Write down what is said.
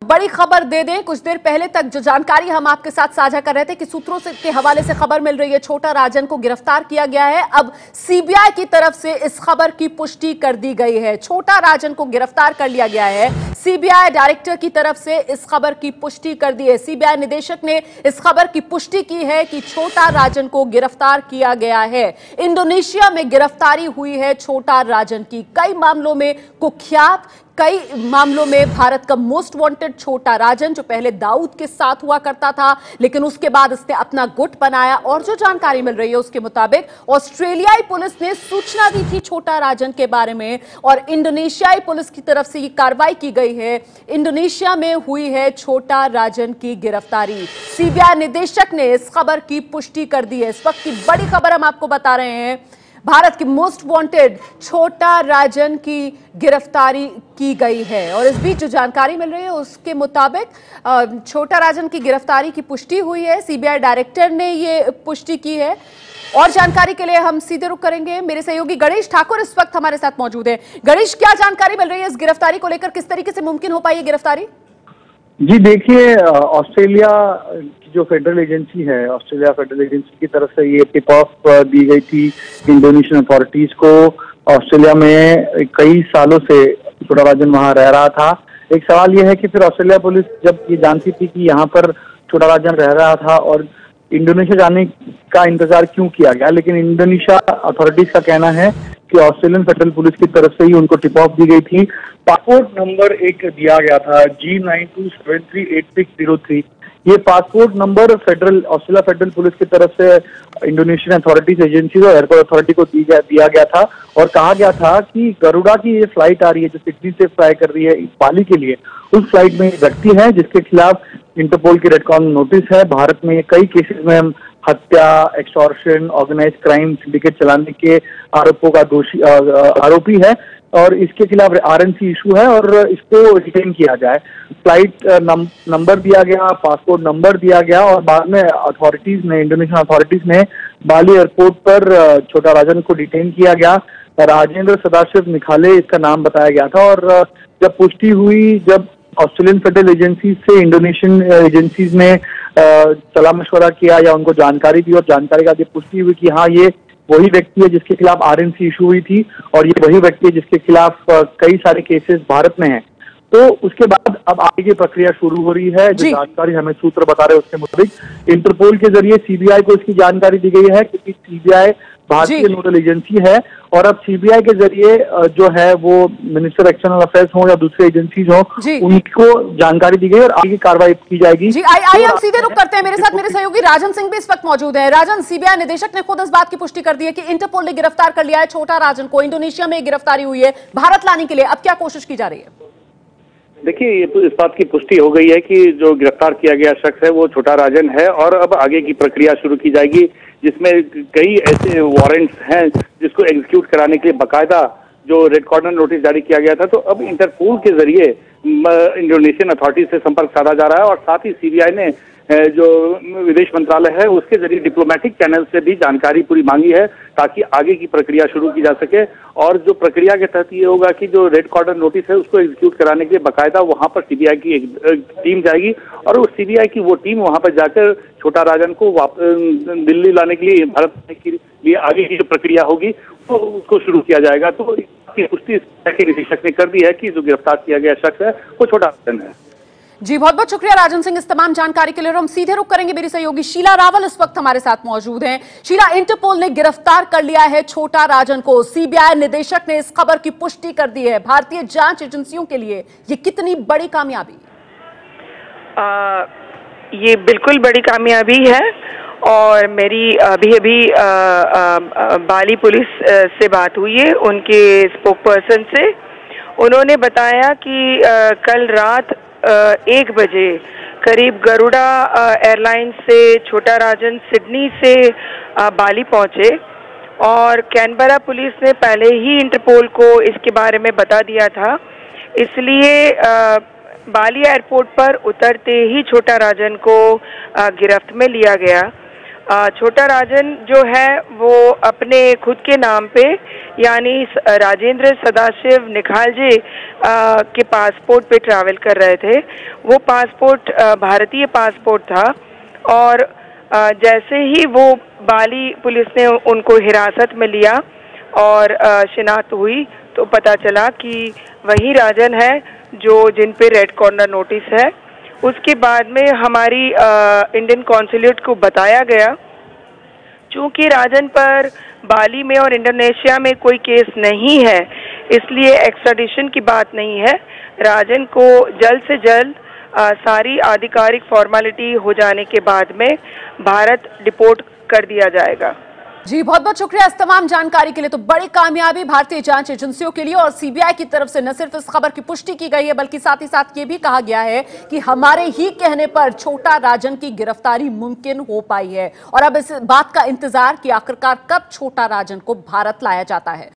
बड़ी खबर दे दें। कुछ देर पहले तक जो जानकारी हम आपके साथ साझा कर रहे थे कि सूत्रों से के हवाले से खबर मिल रही है, छोटा राजन को गिरफ्तार किया गया है। अब सीबीआई की तरफ से इस खबर की पुष्टि कर दी गई है। छोटा राजन को गिरफ्तार कर लिया गया है। सीबीआई डायरेक्टर की तरफ से इस खबर की पुष्टि कर दी है। सीबीआई निदेशक ने इस खबर की पुष्टि की है कि छोटा राजन को गिरफ्तार किया गया है। इंडोनेशिया में गिरफ्तारी हुई है छोटा राजन की। कई मामलों में कुख्यात, कई मामलों में भारत का मोस्ट वांटेड छोटा राजन, जो पहले दाऊद के साथ हुआ करता था, लेकिन उसके बाद इसने अपना गुट बनाया। और जो जानकारी मिल रही है उसके मुताबिक ऑस्ट्रेलियाई पुलिस ने सूचना दी थी छोटा राजन के बारे में और इंडोनेशियाई पुलिस की तरफ से ये कार्रवाई की गई है। इंडोनेशिया में हुई है छोटा राजन की गिरफ्तारी। सीबीआई निदेशक ने इस खबर की पुष्टि कर दी है। इस वक्त की बड़ी खबर हम आपको बता रहे हैं, भारत की मोस्ट वांटेड छोटा राजन की गिरफ्तारी की गई है। और इस बीच जो जानकारी मिल रही है उसके मुताबिक छोटा राजन की गिरफ्तारी की पुष्टि हुई है। सीबीआई डायरेक्टर ने ये पुष्टि की है। और जानकारी के लिए हम सीधे रुख करेंगे, मेरे सहयोगी गणेश ठाकुर इस वक्त हमारे साथ मौजूद है। गणेश, क्या जानकारी मिल रही है इस गिरफ्तारी को लेकर? किस तरीके से मुमकिन हो पाई ये गिरफ्तारी? जी देखिए, ऑस्ट्रेलिया की जो फेडरल एजेंसी है, ऑस्ट्रेलिया फेडरल एजेंसी की तरफ से ये टिप ऑफ दी गई थी इंडोनेशियन अथॉरिटीज को। ऑस्ट्रेलिया में कई सालों से छोटा राजन वहां रह रहा था। एक सवाल ये है कि फिर ऑस्ट्रेलिया पुलिस जब ये जानती थी कि यहाँ पर छोटा राजन रह रहा था और इंडोनेशिया जाने का इंतजार क्यों किया गया, लेकिन इंडोनेशिया अथॉरिटीज का कहना है कि ऑस्ट्रेलियन फेडरल पुलिस की तरफ से ही उनको टिप ऑफ दी गई थी। पासपोर्ट नंबर एक दिया गया था G92738603। ये passport number Australia federal police की तरफ से इंडोनेशियन अथॉरिटीज एजेंसी और एयरपोर्ट अथॉरिटी को दिया गया था और कहा गया था कि गरुड़ा की ये फ्लाइट आ रही है जो सिडनी से फ्लाई कर रही है बाली के लिए, उस फ्लाइट में एक व्यक्ति है जिसके खिलाफ इंटरपोल की रेड कॉर्नर नोटिस है। भारत में कई केसेस में हत्या, एक्सटॉर्शन, ऑर्गेनाइज क्राइम, सिंडिकेट चलाने के आरोपों का आरोपी है और इसके खिलाफ आरएनसी इशू है और इसको डिटेन किया जाए। फ्लाइट नंबर दिया गया, पासपोर्ट नंबर दिया गया और बाद में इंडोनेशियन अथॉरिटीज ने बाली एयरपोर्ट पर छोटा राजन को डिटेन किया गया। राजेंद्र सदाशिव निखाले इसका नाम बताया गया था और जब पुष्टि हुई, जब ऑस्ट्रेलियन फेडरल एजेंसी से इंडोनेशियन एजेंसीज ने सलाह मशवरा किया या उनको जानकारी दी और जानकारी का पुष्टि हुई कि हाँ ये वही व्यक्ति है जिसके खिलाफ आरएनसी इशू हुई थी और ये वही व्यक्ति है जिसके खिलाफ कई सारे केसेस भारत में हैं। तो उसके बाद अब आगे की प्रक्रिया शुरू हो रही है। जो जानकारी हमें सूत्र बता रहे हैं उसके मुताबिक इंटरपोल के जरिए सीबीआई को इसकी जानकारी दी गई है, क्योंकि सीबीआई भारतीय नोडल एजेंसी है और अब सीबीआई के जरिए जो है वो मिनिस्टर एक्सटर्नल अफेयर्स हो या दूसरे एजेंसीज हो, उनको जानकारी दी गई और आगे कार्रवाई की जाएगी। जी आइए हम सीधे रुख करते हैं। मेरे साथ मेरे सहयोगी राजन सिंह भी इस वक्त मौजूद है। राजन, सीबीआई निदेशक ने खुद इस बात की पुष्टि कर दी है कि इंटरपोल ने गिरफ्तार कर लिया है छोटा राजन को। इंडोनेशिया में गिरफ्तारी हुई है, भारत लाने के लिए अब क्या कोशिश की जा रही है? देखिए, ये इस बात की पुष्टि हो गई है कि जो गिरफ्तार किया गया शख्स है वो छोटा राजन है और अब आगे की प्रक्रिया शुरू की जाएगी, जिसमें कई ऐसे वारंट्स हैं जिसको एग्जीक्यूट कराने के लिए बाकायदा जो रेड कॉर्नर नोटिस जारी किया गया था। तो अब इंटरपोल के जरिए इंडोनेशियन अथॉरिटीज से संपर्क साधा जा रहा है और साथ ही सीबीआई ने जो विदेश मंत्रालय है उसके जरिए डिप्लोमेटिक चैनल से भी जानकारी पूरी मांगी है ताकि आगे की प्रक्रिया शुरू की जा सके। और जो प्रक्रिया के तहत ये होगा कि जो रेड कॉर्नर नोटिस है उसको एग्जीक्यूट कराने के लिए बाकायदा वहां पर सीबीआई की एक टीम जाएगी और उस सीबीआई की वो टीम वहां पर जाकर छोटा राजन को दिल्ली लाने के लिए, भारत लाने के लिए आगे की जो प्रक्रिया होगी तो उसको शुरू किया जाएगा। तो पुष्टि के निदेशक ने कर दी है कि जो गिरफ्तार किया गया शख्स है वो छोटा राजन है। जी बहुत बहुत शुक्रिया राजन सिंह इस तमाम जानकारी के लिए। और हम सीधे रुख करेंगे, मेरी सहयोगी शीला रावल इस वक्त हमारे साथ मौजूद हैं। शीला, इंटरपोल ने गिरफ्तार कर लिया है छोटा राजन को। सीबीआई निदेशक ने इस खबर की पुष्टि कर दी है। भारतीय जांच एजेंसियों के लिए ये कितनी बड़ी कामयाबी? ये बिल्कुल बड़ी कामयाबी है और मेरी अभी बाली पुलिस से बात हुई है उनके स्पोक पर्सन से। उन्होंने बताया कि कल रात 1 बजे करीब गरुड़ा एयरलाइन से छोटा राजन सिडनी से बाली पहुंचे और कैनबरा पुलिस ने पहले ही इंटरपोल को इसके बारे में बता दिया था, इसलिए बाली एयरपोर्ट पर उतरते ही छोटा राजन को गिरफ्त में लिया गया। छोटा राजन जो है वो अपने खुद के नाम पे यानी राजेंद्र सदाशिव निखालजे के पासपोर्ट पे ट्रैवल कर रहे थे। वो पासपोर्ट भारतीय पासपोर्ट था और जैसे ही वो बाली पुलिस ने उनको हिरासत में लिया और शिनाख्त हुई तो पता चला कि वही राजन है जिन पे रेड कॉर्नर नोटिस है। उसके बाद में हमारी इंडियन कॉन्सुलेट को बताया गया, चूंकि राजन पर बाली में और इंडोनेशिया में कोई केस नहीं है इसलिए एक्स्ट्राडिशन की बात नहीं है। राजन को जल्द से जल्द सारी आधिकारिक फॉर्मेलिटी हो जाने के बाद में भारत डिपोर्ट कर दिया जाएगा। जी बहुत बहुत शुक्रिया इस तमाम जानकारी के लिए। तो बड़ी कामयाबी भारतीय जांच एजेंसियों के लिए और सीबीआई की तरफ से न सिर्फ इस खबर की पुष्टि की गई है बल्कि साथ ही साथ ये भी कहा गया है कि हमारे ही कहने पर छोटा राजन की गिरफ्तारी मुमकिन हो पाई है। और अब इस बात का इंतजार कि आखिरकार कब छोटा राजन को भारत लाया जाता है।